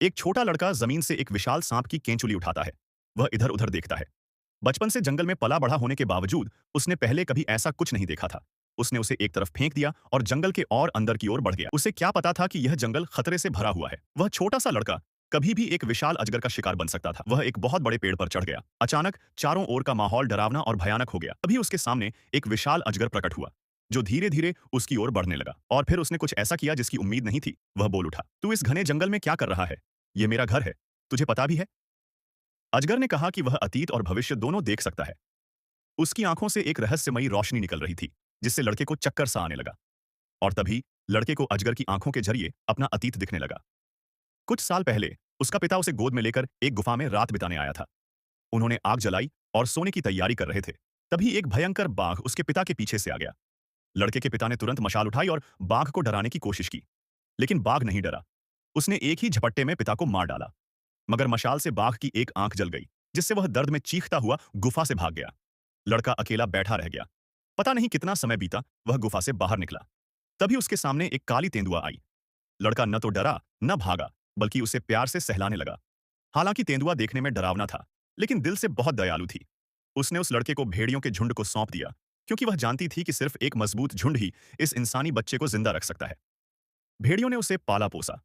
एक छोटा लड़का जमीन से एक विशाल सांप की केंचुली उठाता है। वह इधर उधर देखता है। बचपन से जंगल में पला बढ़ा होने के बावजूद उसने पहले कभी ऐसा कुछ नहीं देखा था। उसने उसे एक तरफ फेंक दिया और जंगल के और अंदर की ओर बढ़ गया। उसे क्या पता था कि यह जंगल खतरे से भरा हुआ है। वह छोटा सा लड़का कभी भी एक विशाल अजगर का शिकार बन सकता था। वह एक बहुत बड़े पेड़ पर चढ़ गया। अचानक चारों ओर का माहौल डरावना और भयानक हो गया। तभी उसके सामने एक विशाल अजगर प्रकट हुआ, जो धीरे धीरे उसकी ओर बढ़ने लगा। और फिर उसने कुछ ऐसा किया जिसकी उम्मीद नहीं थी। वह बोल उठा, तू इस घने जंगल में क्या कर रहा है? ये मेरा घर है, तुझे पता भी है? अजगर ने कहा कि वह अतीत और भविष्य दोनों देख सकता है। उसकी आंखों से एक रहस्यमयी रोशनी निकल रही थी, जिससे लड़के को चक्कर सा आने लगा। और तभी लड़के को अजगर की आंखों के जरिए अपना अतीत दिखने लगा। कुछ साल पहले उसका पिता उसे गोद में लेकर एक गुफा में रात बिताने आया था। उन्होंने आग जलाई और सोने की तैयारी कर रहे थे। तभी एक भयंकर बाघ उसके पिता के पीछे से आ गया। लड़के के पिता ने तुरंत मशाल उठाई और बाघ को डराने की कोशिश की, लेकिन बाघ नहीं डरा। उसने एक ही झपट्टे में पिता को मार डाला। मगर मशाल से बाघ की एक आंख जल गई, जिससे वह दर्द में चीखता हुआ गुफा से भाग गया। लड़का अकेला बैठा रह गया। पता नहीं कितना समय बीता, वह गुफा से बाहर निकला। तभी उसके सामने एक काली तेंदुआ आई। लड़का न तो डरा न भागा, बल्कि उसे प्यार से सहलाने लगा। हालांकि तेंदुआ देखने में डरावना था, लेकिन दिल से बहुत दयालु थी। उसने उस लड़के को भेड़ियों के झुंड को सौंप दिया, क्योंकि वह जानती थी कि सिर्फ एक मजबूत झुंड ही इस इंसानी बच्चे को जिंदा रख सकता है। भेड़ियों ने उसे पाला पोसा।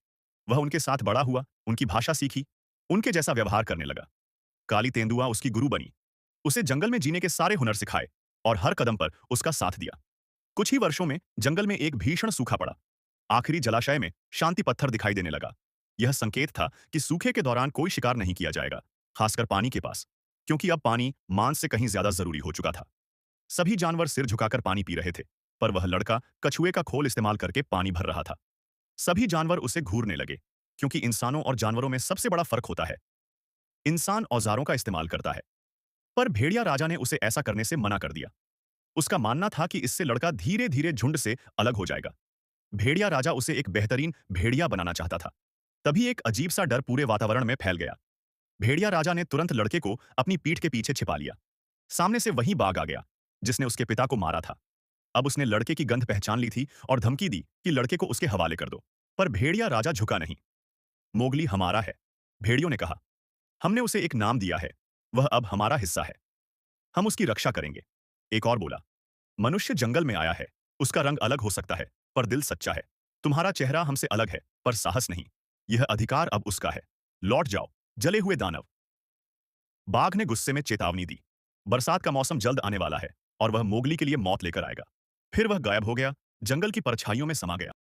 वह उनके साथ बड़ा हुआ, उनकी भाषा सीखी, उनके जैसा व्यवहार करने लगा। काली तेंदुआ उसकी गुरु बनी। उसे जंगल में जीने के सारे हुनर सिखाए और हर कदम पर उसका साथ दिया। कुछ ही वर्षों में जंगल में एक भीषण सूखा पड़ा। आखिरी जलाशय में शांति पत्थर दिखाई देने लगा। यह संकेत था कि सूखे के दौरान कोई शिकार नहीं किया जाएगा, खासकर पानी के पास, क्योंकि अब पानी मांस से कहीं ज्यादा जरूरी हो चुका था। सभी जानवर सिर झुकाकर पानी पी रहे थे, पर वह लड़का कछुए का खोल इस्तेमाल करके पानी भर रहा था। सभी जानवर उसे घूरने लगे, क्योंकि इंसानों और जानवरों में सबसे बड़ा फर्क होता है, इंसान औजारों का इस्तेमाल करता है। पर भेड़िया राजा ने उसे ऐसा करने से मना कर दिया। उसका मानना था कि इससे लड़का धीरे धीरे झुंड से अलग हो जाएगा। भेड़िया राजा उसे एक बेहतरीन भेड़िया बनाना चाहता था। तभी एक अजीब सा डर पूरे वातावरण में फैल गया। भेड़िया राजा ने तुरंत लड़के को अपनी पीठ के पीछे छिपा लिया। सामने से वही बाघ आ गया, जिसने उसके पिता को मारा था। अब उसने लड़के की गंध पहचान ली थी और धमकी दी कि लड़के को उसके हवाले कर दो। पर भेड़िया राजा झुका नहीं। मोगली हमारा है, भेड़ियों ने कहा। हमने उसे एक नाम दिया है, वह अब हमारा हिस्सा है। हम उसकी रक्षा करेंगे। एक और बोला, मनुष्य जंगल में आया है, उसका रंग अलग हो सकता है, पर दिल सच्चा है। तुम्हारा चेहरा हमसे अलग है, पर साहस नहीं। यह अधिकार अब उसका है। लौट जाओ, जले हुए दानव। बाघ ने गुस्से में चेतावनी दी। बरसात का मौसम जल्द आने वाला है और वह मोगली के लिए मौत लेकर आएगा। फिर वह गायब हो गया, जंगल की परछाइयों में समा गया।